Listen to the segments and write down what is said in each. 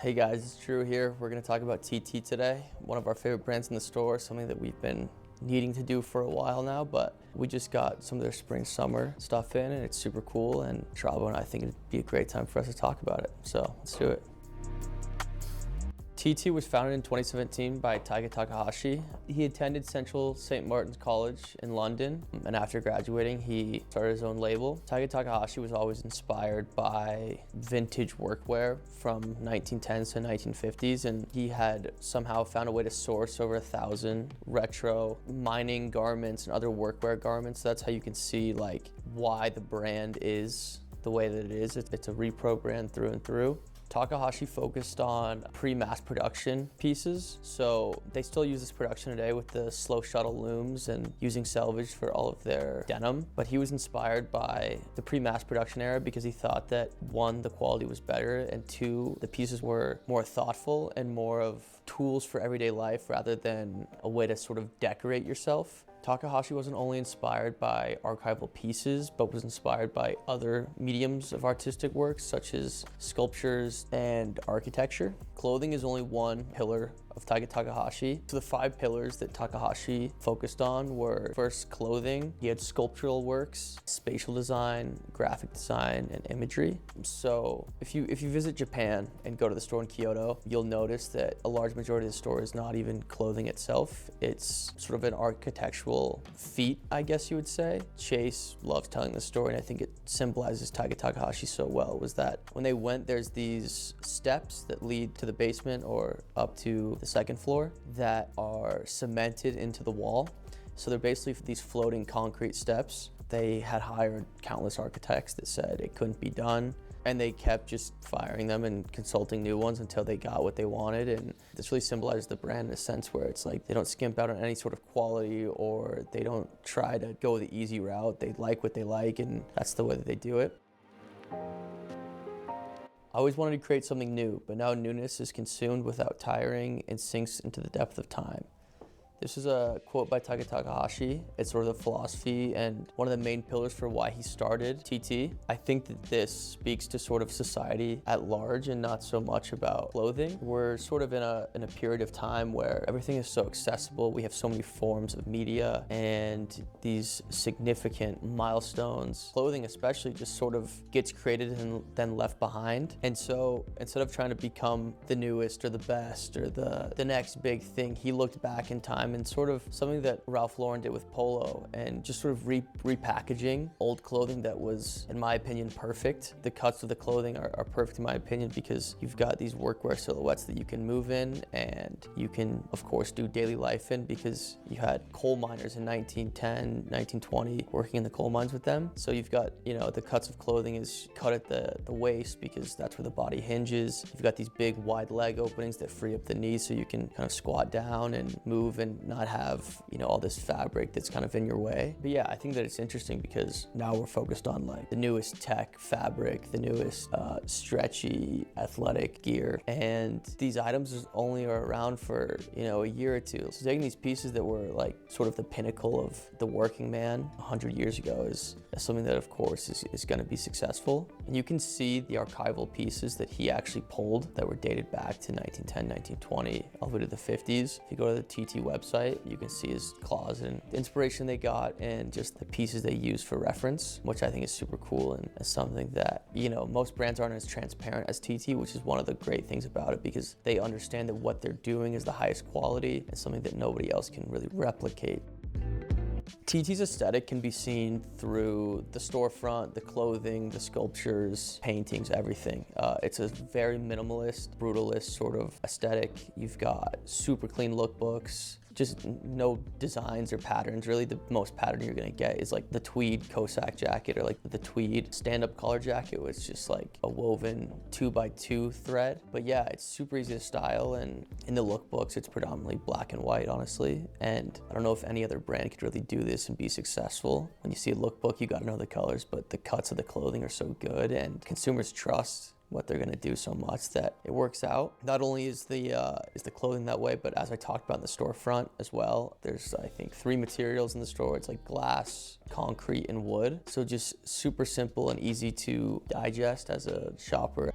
Hey guys, it's Drew here. We're going to talk about TT today, one of our favorite brands in the store, something that we've been needing to do for a while now, but we just got some of their spring summer stuff in and it's super cool, and Trabo and I think it'd be a great time for us to talk about it. So let's do it. TT was founded in 2017 by Taiga Takahashi. He attended Central St. Martin's College in London, and after graduating, he started his own label. Taiga Takahashi was always inspired by vintage workwear from 1910s to 1950s, and he had somehow found a way to source over 1,000 retro mining garments and other workwear garments. That's how you can see like why the brand is the way that it is. It's a repro brand through and through. Takahashi focused on pre-mass production pieces, so they still use this production today with the slow shuttle looms and using selvage for all of their denim. But he was inspired by the pre-mass production era because he thought that one, the quality was better, and two, the pieces were more thoughtful and more of tools for everyday life rather than a way to sort of decorate yourself. Takahashi wasn't only inspired by archival pieces, but was inspired by other mediums of artistic works, such as sculptures and architecture. Clothing is only one pillar of Taiga Takahashi. So the 5 pillars that Takahashi focused on were first clothing, he had sculptural works, spatial design, graphic design, and imagery. So if you visit Japan and go to the store in Kyoto, you'll notice that a large majority of the store is not even clothing itself. It's sort of an architectural feat, I guess you would say. Chase loves telling the story, and I think it symbolizes Taiga Takahashi so well, was that when they went, there's these steps that lead to the basement or up to the second floor that are cemented into the wall. So they're basically these floating concrete steps. They had hired countless architects that said it couldn't be done, and they kept just firing them and consulting new ones until they got what they wanted. And this really symbolizes the brand in a sense where it's like they don't skimp out on any sort of quality, or they don't try to go the easy route. They like what they like, and that's the way that they do it. I always wanted to create something new, but now newness is consumed without tiring and sinks into the depth of time. This is a quote by Taiga Takahashi. It's sort of the philosophy and one of the main pillars for why he started TT. I think that this speaks to sort of society at large and not so much about clothing. We're sort of in a period of time where everything is so accessible. We have so many forms of media and these significant milestones. Clothing especially just sort of gets created and then left behind. And so instead of trying to become the newest or the best or the next big thing, he looked back in time and sort of something that Ralph Lauren did with Polo, and just sort of repackaging old clothing that was, in my opinion, perfect. The cuts of the clothing are perfect in my opinion because you've got these workwear silhouettes that you can move in, and you can, of course, do daily life in, because you had coal miners in 1910, 1920 working in the coal mines with them. So you've got, you know, the cuts of clothing is cut at the waist because that's where the body hinges. You've got these big wide leg openings that free up the knees so you can kind of squat down and move and not have, you know, all this fabric that's kind of in your way. But yeah, I think that it's interesting because now we're focused on like the newest tech fabric, the newest stretchy athletic gear, and these items only are around for, you know, a year or two. So taking these pieces that were like sort of the pinnacle of the working man 100 years ago is something that of course is going to be successful. And you can see the archival pieces that he actually pulled that were dated back to 1910, 1920, all the way to the 50s. If you go to the TT website, you can see his closet and the inspiration they got and just the pieces they use for reference, which I think is super cool and is something that, you know, most brands aren't as transparent as TT, which is one of the great things about it because they understand that what they're doing is the highest quality and something that nobody else can really replicate. TT's aesthetic can be seen through the storefront, the clothing, the sculptures, paintings, everything. It's a very minimalist, brutalist sort of aesthetic. You've got super clean lookbooks, just no designs or patterns. Really, the most pattern you're gonna get is like the tweed Cossack jacket or like the tweed stand-up collar jacket, which is just like a woven 2x2 thread. But yeah, it's super easy to style, and in the lookbooks, it's predominantly black and white, honestly. And I don't know if any other brand could really do this and be successful. When you see a lookbook, you gotta know the colors, but the cuts of the clothing are so good, and consumers trust what they're gonna do so much that it works out. Not only is the clothing that way, but as I talked about in the storefront as well, there's I think 3 materials in the store. It's like glass, concrete, and wood. So just super simple and easy to digest as a shopper.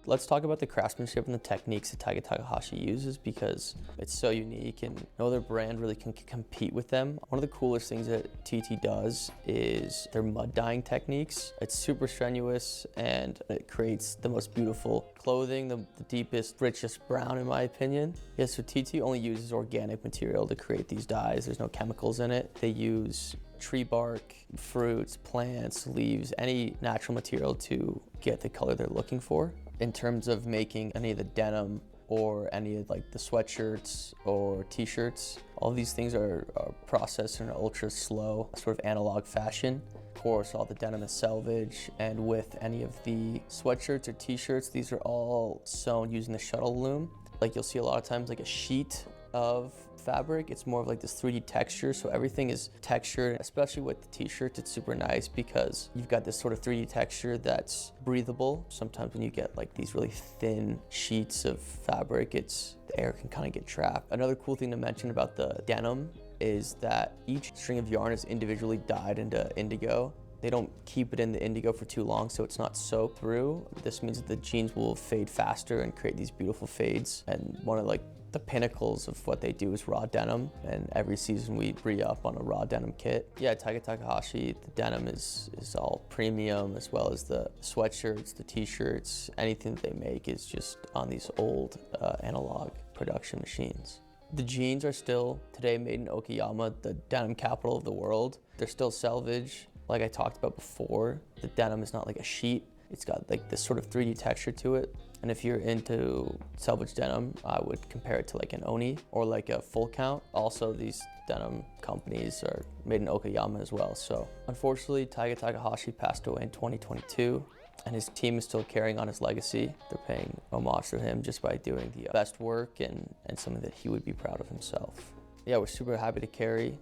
Let's talk about the craftsmanship and the techniques that Taiga Takahashi uses, because it's so unique and no other brand really can compete with them. One of the coolest things that T.T does is their mud dyeing techniques. It's super strenuous and it creates the most beautiful clothing, the deepest, richest brown in my opinion. Yeah, so T.T only uses organic material to create these dyes. There's no chemicals in it. They use tree bark, fruits, plants, leaves, any natural material to get the color they're looking for. In terms of making any of the denim or any of like the sweatshirts or t-shirts, all these things are processed in an ultra slow sort of analog fashion. Of course, all the denim is selvage, and with any of the sweatshirts or t-shirts, these are all sewn using the shuttle loom. Like you'll see a lot of times like a sheet of fabric, it's more of like this 3D texture, so everything is textured. Especially with the t-shirts, it's super nice because you've got this sort of 3D texture that's breathable. Sometimes when you get like these really thin sheets of fabric, the air can kind of get trapped. Another cool thing to mention about the denim is that each string of yarn is individually dyed into indigo. They don't keep it in the indigo for too long, so it's not soaked through. This means that the jeans will fade faster and create these beautiful fades. And one of like the pinnacles of what they do is raw denim, and every season we re-up on a raw denim kit. Yeah, Taiga Takahashi, the denim is all premium, as well as the sweatshirts, the t-shirts, anything that they make is just on these old analog production machines. The jeans are still today made in Okayama, the denim capital of the world. They're still selvage. Like I talked about before, the denim is not like a sheet. It's got like this sort of 3D texture to it. And if you're into selvage denim, I would compare it to like an Oni or like a Full Count. Also, these denim companies are made in Okayama as well. So unfortunately, Taiga Takahashi passed away in 2022. And his team is still carrying on his legacy. They're paying homage to him just by doing the best work and something that he would be proud of himself. Yeah, we're super happy to carry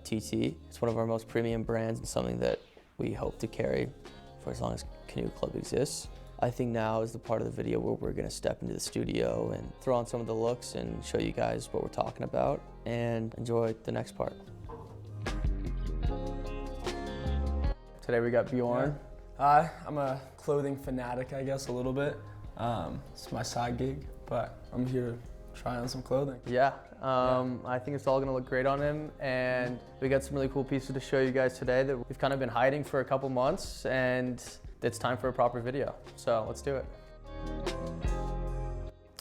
T.T. It's one of our most premium brands and something that we hope to carry for as long as Canoe Club exists. I think now is the part of the video where we're gonna step into the studio and throw on some of the looks and show you guys what we're talking about, and enjoy the next part. Today we got Bjorn. Yeah. Hi, I'm a clothing fanatic, I guess, a little bit. It's my side gig, but I'm here to try on some clothing. Yeah, I think it's all gonna look great on him, and we got some really cool pieces to show you guys today that we've kind of been hiding for a couple months, and it's time for a proper video. So let's do it.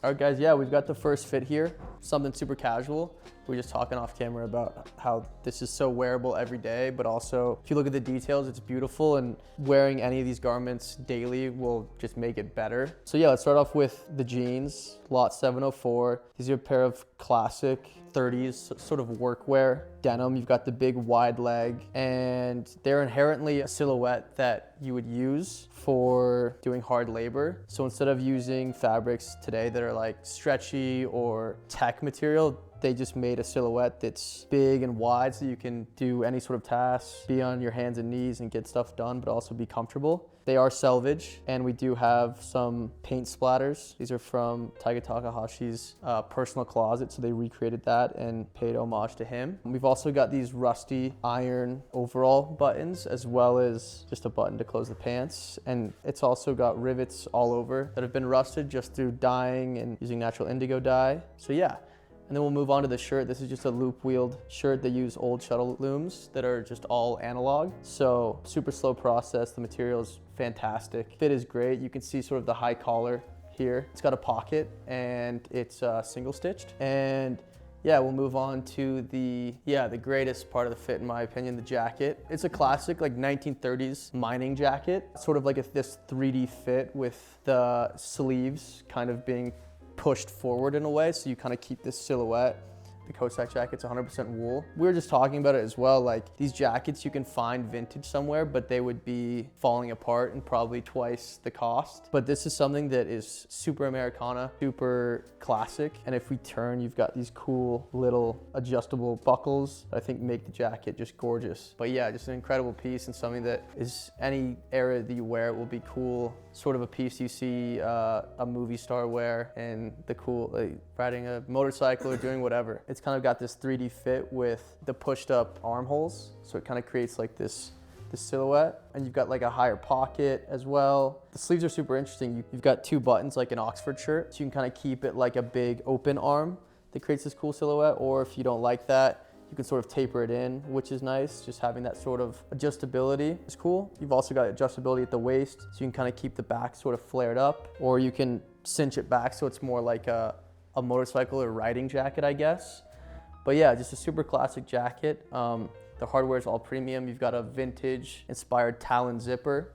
All right, guys, yeah, we've got the first fit here, something super casual. We were just talking off camera about how this is so wearable every day, but also if you look at the details, it's beautiful, and wearing any of these garments daily will just make it better. So yeah, let's start off with the jeans, lot 704. These are a pair of classic 30s sort of workwear denim. You've got the big wide leg, and they're inherently a silhouette that you would use for doing hard labor. So instead of using fabrics today that are like stretchy or tech material, they just made a silhouette that's big and wide so you can do any sort of task, be on your hands and knees and get stuff done, but also be comfortable. They are selvage, and we do have some paint splatters. These are from Taiga Takahashi's personal closet, so they recreated that and paid homage to him. We've also got these rusty iron overall buttons, as well as just a button to close the pants. And it's also got rivets all over that have been rusted just through dyeing and using natural indigo dye. So yeah. And then we'll move on to the shirt. This is just a loop-wheeled shirt. They use old shuttle looms that are just all analog. So super slow process. The material is fantastic. Fit is great. You can see sort of the high collar here. It's got a pocket, and it's single stitched. And yeah, we'll move on to the greatest part of the fit in my opinion, the jacket. It's a classic like 1930s mining jacket. Sort of like this 3D fit with the sleeves kind of being pushed forward in a way, so you kind of keep this silhouette. The Cossack jacket's 100% wool. We were just talking about it as well, like these jackets you can find vintage somewhere, but they would be falling apart and probably twice the cost. But this is something that is super Americana, super classic. And if we turn, you've got these cool little adjustable buckles that I think make the jacket just gorgeous. But yeah, just an incredible piece, and something that is any era that you wear, it will be cool. Sort of a piece you see a movie star wear, and the cool, like, riding a motorcycle or doing whatever. It's kind of got this 3D fit with the pushed up armholes. So it kind of creates like this the silhouette, and you've got like a higher pocket as well. The sleeves are super interesting. You've got 2 buttons like an Oxford shirt, so you can kind of keep it like a big open arm that creates this cool silhouette, or if you don't like that, you can sort of taper it in, which is nice. Just having that sort of adjustability is cool. You've also got adjustability at the waist, so you can kind of keep the back sort of flared up, or you can cinch it back so it's more like a motorcycle or riding jacket, I guess. But yeah, just a super classic jacket. The hardware is all premium. You've got a vintage inspired Talon zipper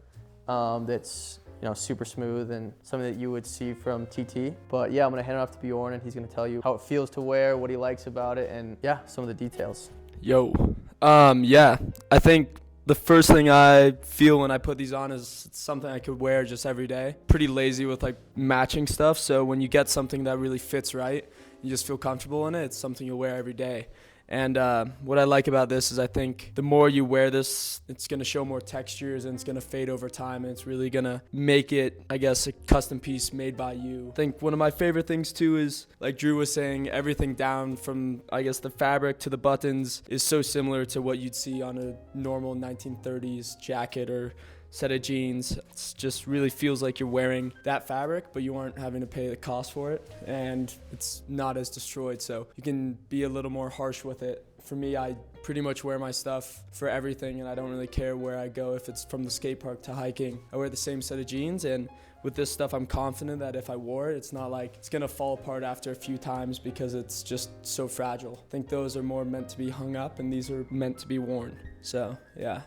that's super smooth and something that you would see from TT. But yeah, I'm gonna hand it off to Bjorn and he's gonna tell you how it feels to wear, what he likes about it, and yeah, some of the details. Yo, yeah, I think the first thing I feel when I put these on is it's something I could wear just every day. Pretty lazy with like matching stuff, so when you get something that really fits right, you just feel comfortable in it, it's something you'll wear every day. And what I like about this is I think the more you wear this, it's going to show more textures and it's going to fade over time, and it's really going to make it, I guess, a custom piece made by you. I think one of my favorite things too is, like Drew was saying, everything down from, I guess, the fabric to the buttons is so similar to what you'd see on a normal 1930s jacket or set of jeans. It just really feels like you're wearing that fabric, but you aren't having to pay the cost for it, and it's not as destroyed, so you can be a little more harsh with it. For me, I pretty much wear my stuff for everything, and I don't really care where I go. If it's from the skate park to hiking, I wear the same set of jeans, and with this stuff, I'm confident that if I wore it, it's not like it's gonna fall apart after a few times because it's just so fragile. I think those are more meant to be hung up, and these are meant to be worn, so yeah.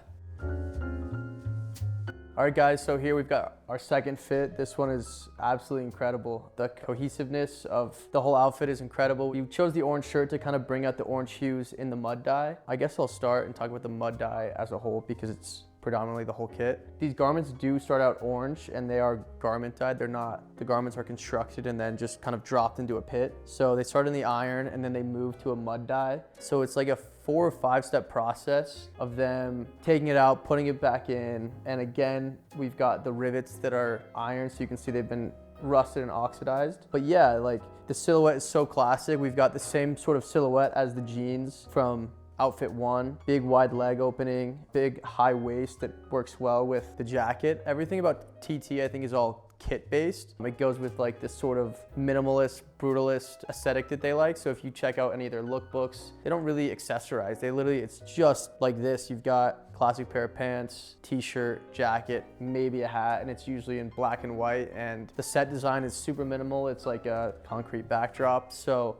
All right, guys, so here we've got our second fit. This one is absolutely incredible. The cohesiveness of the whole outfit is incredible. We chose the orange shirt to kind of bring out the orange hues in the mud dye. I guess I'll start and talk about the mud dye as a whole because it's predominantly the whole kit. These garments do start out orange and they are garment dyed. They're not, the garments are constructed and then just kind of dropped into a pit. So they start in the iron and then they move to a mud dye. So it's like a 4 or 5 step process of them taking it out, putting it back in. And again, we've got the rivets that are iron, so you can see they've been rusted and oxidized. But yeah, like the silhouette is so classic. We've got the same sort of silhouette as the jeans from outfit 1, big wide leg opening, big high waist that works well with the jacket. Everything about TT I think is all kit based. It goes with like this sort of minimalist, brutalist aesthetic that they like. So if you check out any of their lookbooks, they don't really accessorize. They literally, it's just like this. You've got classic pair of pants, t-shirt, jacket, maybe a hat, and it's usually in black and white. And the set design is super minimal. It's like a concrete backdrop. So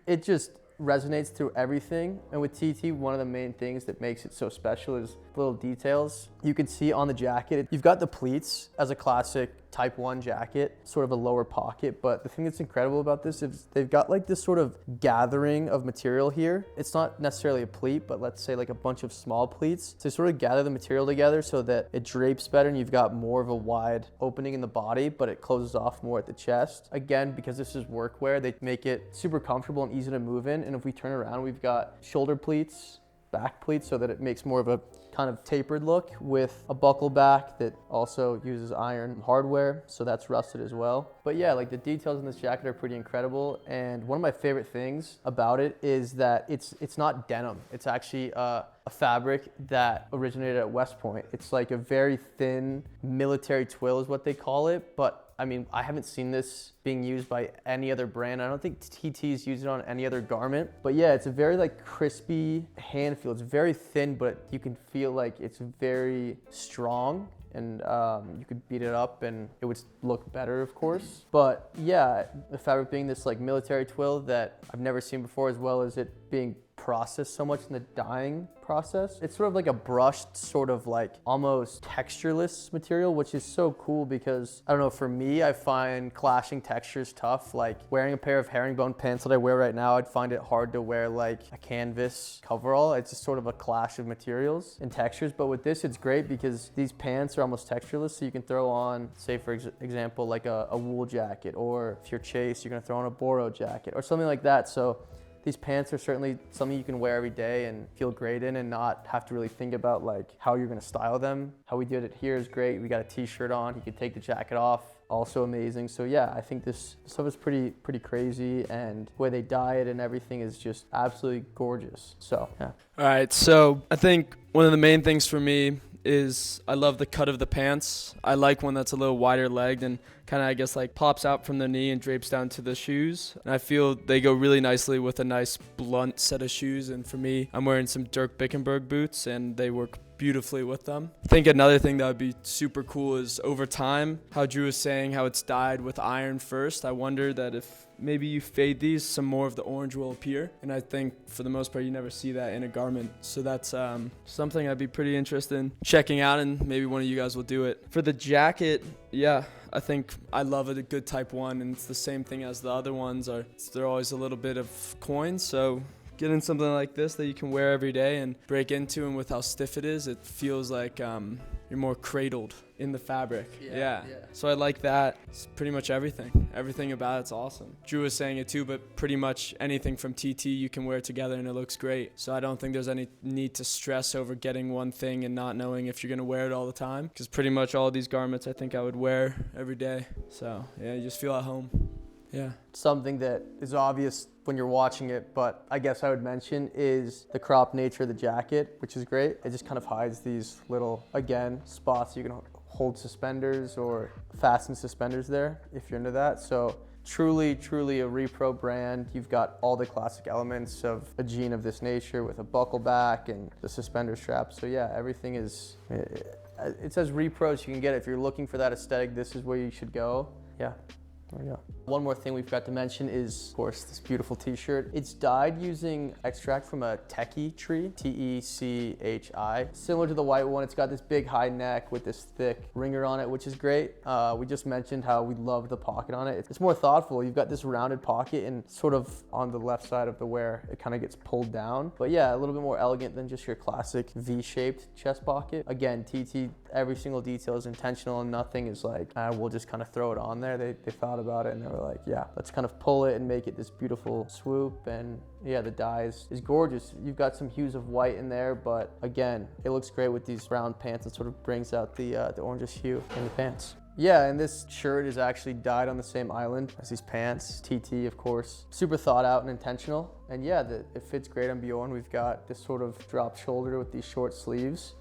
it just resonates through everything. And with TT, one of the main things that makes it so special is little details. You can see on the jacket, you've got the pleats as a classic type 1 jacket, sort of a lower pocket, but the thing that's incredible about this is they've got like this sort of gathering of material here. It's not necessarily a pleat, but let's say like a bunch of small pleats to sort of gather the material together so that it drapes better and you've got more of a wide opening in the body, but it closes off more at the chest. Again, because this is workwear, they make it super comfortable and easy to move in. And if we turn around, we've got shoulder pleats, back pleats, so that it makes more of a kind of tapered look with a buckle back that also uses iron hardware, so that's rusted as well. But yeah, like the details in this jacket are pretty incredible, and one of my favorite things about it is that it's not denim. It's actually a fabric that originated at West Point. It's like a very thin military twill is what they call it, but I mean, I haven't seen this being used by any ot's brand. I don't think TT's used it on any other garment. But yeah, it's a very like crispy hand feel. It's very thin, but you can feel like it's very strong, and you could beat it up and it would look better, of course. But yeah, the fabric being this like military twill that I've never seen before, as well as it being processed so much in the dyeing process. It's sort of like a brushed, sort of like almost textureless material, which is so cool because, I don't know, for me, I find clashing textures tough. Like wearing a pair of herringbone pants that I wear right now, I'd find it hard to wear like a canvas coverall. It's just sort of a clash of materials and textures. But with this, it's great because these pants are almost textureless, so you can throw on, say for example, like a wool jacket, or if you're Chase, you're gonna throw on a Boro jacket or something like that. So these pants are certainly something you can wear every day and feel great in and not have to really think about like how you're gonna style them. How we did it here is great. We got a t-shirt on, you could take the jacket off, also amazing. So yeah, I think this stuff is pretty crazy, and the way they dye it and everything is just absolutely gorgeous. So yeah. All right, so I think one of the main things for me is I love the cut of the pants. I like one that's a little wider legged and kind of, I guess, like pops out from the knee and drapes down to the shoes. And I feel they go really nicely with a nice blunt set of shoes. And for me, I'm wearing some Dirk Bickenberg boots and they work beautifully with them. I think another thing that would be super cool is over time, how Drew was saying how it's dyed with iron first. I wonder that if maybe you fade these, some more of the orange will appear. And I think for the most part, you never see that in a garment. So that's something I'd be pretty interested in checking out, and maybe one of you guys will do it. For the jacket, yeah, I think I love it, a good type 1, and it's the same thing as the other ones. They're always a little bit of coins, so getting something like this that you can wear every day and break into, and with how stiff it is, it feels like you're more cradled in the fabric. Yeah. So I like that. It's pretty much everything. Everything about it's awesome. Drew was saying it too, but pretty much anything from TT you can wear together and it looks great. So I don't think there's any need to stress over getting one thing and not knowing if you're going to wear it all the time, because pretty much all of these garments I think I would wear every day. So yeah, you just feel at home. Yeah. Something that is obvious when you're watching it, but I guess I would mention, is the crop nature of the jacket, which is great. It just kind of hides these little, again, spots you can hold suspenders or fasten suspenders there if you're into that. So truly a repro brand. You've got all the classic elements of a jean of this nature with a buckle back and the suspender strap. So yeah, everything is, it's as repro as you can get. If you're looking for that aesthetic, this is where you should go. Yeah. There we go. One more thing we've got to mention is, of course, this beautiful t-shirt. It's dyed using extract from a techi tree, T-E-C-H-I. Similar to the white one, it's got this big high neck with this thick ringer on it, which is great. We just mentioned how we love the pocket on it. It's more thoughtful. You've got this rounded pocket and sort of on the left side of the wear, it kind of gets pulled down. But yeah, a little bit more elegant than just your classic V-shaped chest pocket. Again, TT, every single detail is intentional and nothing is like, we'll just kind of throw it on there. They thought about it and they were like, yeah, let's kind of pull it and make it this beautiful swoop. And yeah, the dye is gorgeous. You've got some hues of white in there, but again, it looks great with these round pants. It sort of brings out the orangish hue in the pants. Yeah, and this shirt is actually dyed on the same island as these pants, TT, of course. Super thought out and intentional. And yeah, it fits great on Bjorn. We've got this sort of drop shoulder with these short sleeves,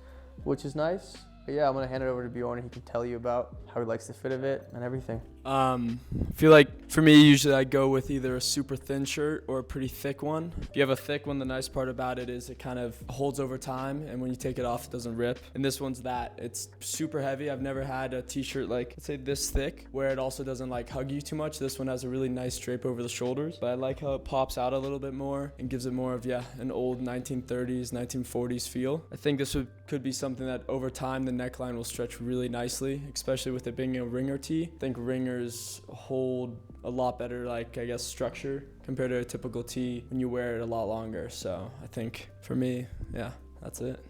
which is nice. But yeah, I'm gonna hand it over to Bjorn and he can tell you about how he likes the fit of it and everything. I feel like for me, usually I go with either a super thin shirt or a pretty thick one. If you have a thick one, the nice part about it is it kind of holds over time, and when you take it off, it doesn't rip. And this one's that. It's super heavy. I've never had a t-shirt like, let's say, this thick, where it also doesn't like hug you too much. This one has a really nice drape over the shoulders, but I like how it pops out a little bit more and gives it more of, yeah, an old 1930s, 1940s feel. I think this could be something that over time, the neckline will stretch really nicely, especially with it being a ringer tee. I think ringers hold a lot better, like, I guess, structure compared to a typical tee when you wear it a lot longer. So I think for me, yeah, that's it.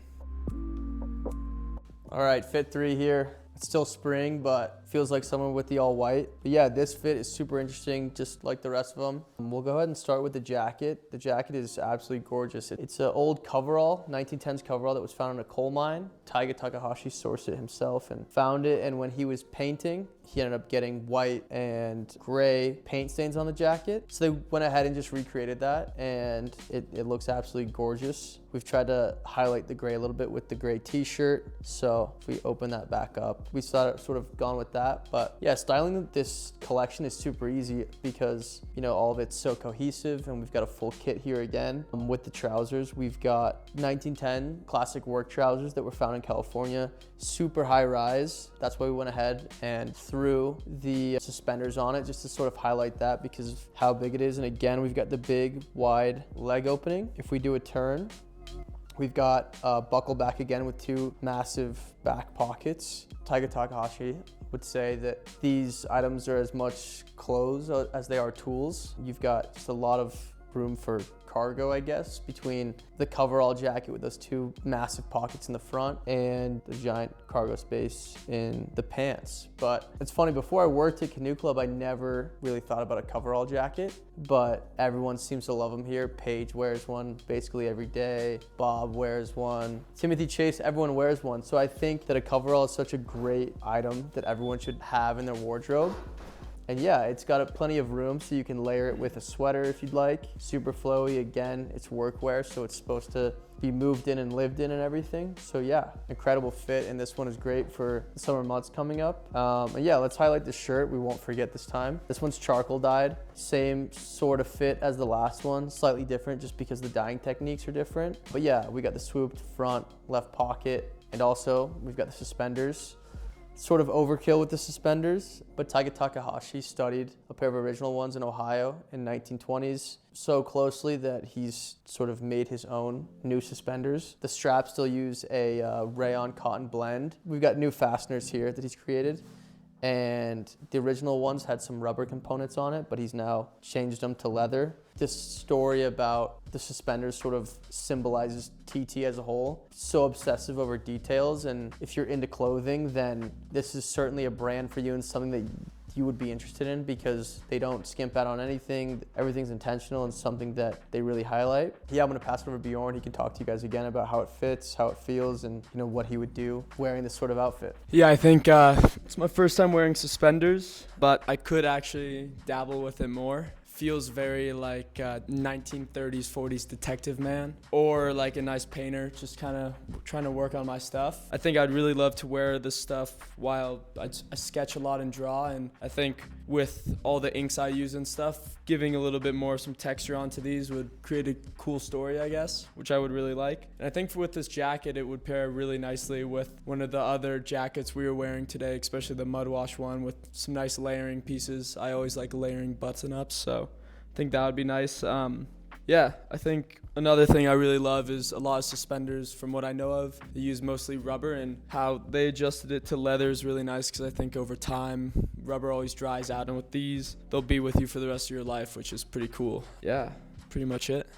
All right, fit 3 here. It's still spring, but feels like someone with the all white. But yeah, this fit is super interesting, just like the rest of them. We'll go ahead and start with the jacket. The jacket is absolutely gorgeous. It's an old coverall, 1910s coverall that was found in a coal mine. Taiga Takahashi sourced it himself and found it, and when he was painting, he ended up getting white and gray paint stains on the jacket. So they went ahead and just recreated that, and it looks absolutely gorgeous. We've tried to highlight the gray a little bit with the gray t-shirt. So if we open that back up, we sort of gone with that. But yeah, styling this collection is super easy because, you know, all of it's so cohesive, and we've got a full kit here again. With the trousers, we've got 1910 classic work trousers that were found in California, super high rise. That's why we went ahead and threw the suspenders on it, just to sort of highlight that because of how big it is. And again, we've got the big wide leg opening. If we do a turn, we've got a buckle back again with 2 massive back pockets. Taiga Takahashi would say that these items are as much clothes as they are tools. You've got just a lot of room for cargo, I guess, between the coverall jacket with those 2 massive pockets in the front and the giant cargo space in the pants. But it's funny, before I worked at Canoe Club, I never really thought about a coverall jacket, but everyone seems to love them here. Paige wears one basically every day. Bob wears one. Timothy Chase, everyone wears one. So I think that a coverall is such a great item that everyone should have in their wardrobe. And yeah, it's got plenty of room so you can layer it with a sweater if you'd like. Super flowy, again, it's workwear, so it's supposed to be moved in and lived in and everything. So yeah, incredible fit, and this one is great for the summer months coming up. And yeah, let's highlight the shirt, we won't forget this time. This one's charcoal dyed, same sort of fit as the last one, slightly different just because the dyeing techniques are different. But yeah, we got the swooped front left pocket, and also we've got the suspenders. Sort of overkill with the suspenders, but Taiga Takahashi studied a pair of original ones in Ohio in 1920s so closely that he's sort of made his own new suspenders. The straps still use a rayon cotton blend. We've got new fasteners here that he's created, and the original ones had some rubber components on it, but he's now changed them to leather. This story about the suspenders sort of symbolizes TT as a whole. So obsessive over details, and if you're into clothing, then this is certainly a brand for you and something that you would be interested in, because they don't skimp out on anything. Everything's intentional and something that they really highlight. Yeah, I'm gonna pass it over to Bjorn. He can talk to you guys again about how it fits, how it feels, and what he would do wearing this sort of outfit. Yeah, I think it's my first time wearing suspenders, but I could actually dabble with it more. Feels very like 1930s, 40s detective man, or like a nice painter, just kind of trying to work on my stuff. I think I'd really love to wear this stuff while I sketch a lot and draw, and I think with all the inks I use and stuff, giving a little bit more some texture onto these would create a cool story, I guess, which I would really like. And I think with this jacket, it would pair really nicely with one of the other jackets we were wearing today, especially the mud wash one with some nice layering pieces. I always like layering button-ups, so I think that would be nice. Yeah, I think another thing I really love is a lot of suspenders. From what I know of, they use mostly rubber, and how they adjusted it to leather is really nice, because I think over time, rubber always dries out, and with these, they'll be with you for the rest of your life, which is pretty cool. Yeah, pretty much it.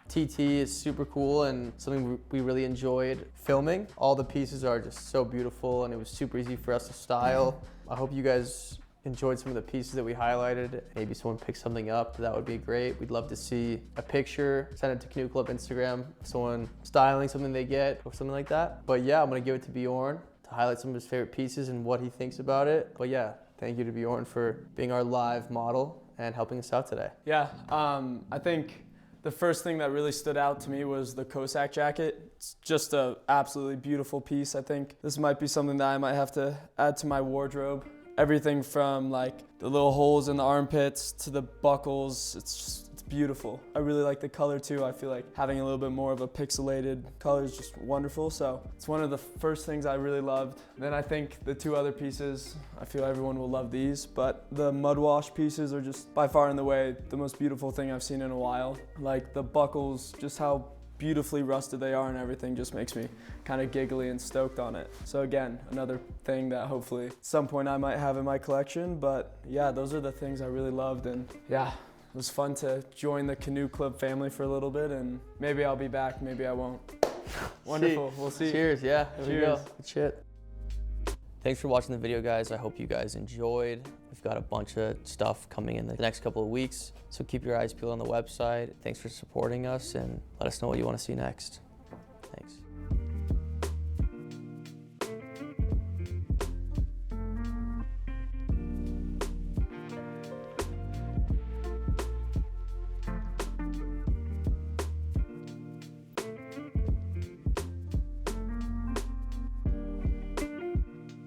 TT is super cool and something we really enjoyed filming. All the pieces are just so beautiful, and it was super easy for us to style. I hope you guys enjoyed some of the pieces that we highlighted. Maybe someone picked something up, that would be great. We'd love to see a picture, send it to Canoe Club Instagram, someone styling something they get or something like that. But yeah, I'm gonna give it to Bjorn to highlight some of his favorite pieces and what he thinks about it. But yeah, thank you to Bjorn for being our live model and helping us out today. Yeah, I think the first thing that really stood out to me was the Cossack jacket. It's just an absolutely beautiful piece. I think this might be something that I might have to add to my wardrobe. Everything from like the little holes in the armpits to the buckles, it's beautiful. I really like the color too. I feel like having a little bit more of a pixelated color is just wonderful. So it's one of the first things I really loved. Then I think the two other pieces, I feel everyone will love these, but the mud wash pieces are just by far and away the most beautiful thing I've seen in a while. Like the buckles, just how beautifully rusted they are and everything just makes me kind of giggly and stoked on it. So again, another thing that hopefully at some point I might have in my collection, but yeah, those are the things I really loved. And yeah, it was fun to join the Canoe Club family for a little bit, and maybe I'll be back, maybe I won't. Wonderful, we'll see. Cheers, yeah, there we go. Cheers. Good shit. Thanks for watching the video, guys. I hope you guys enjoyed. We've got a bunch of stuff coming in the next couple of weeks, so keep your eyes peeled on the website. Thanks for supporting us, and let us know what you want to see next. Thanks.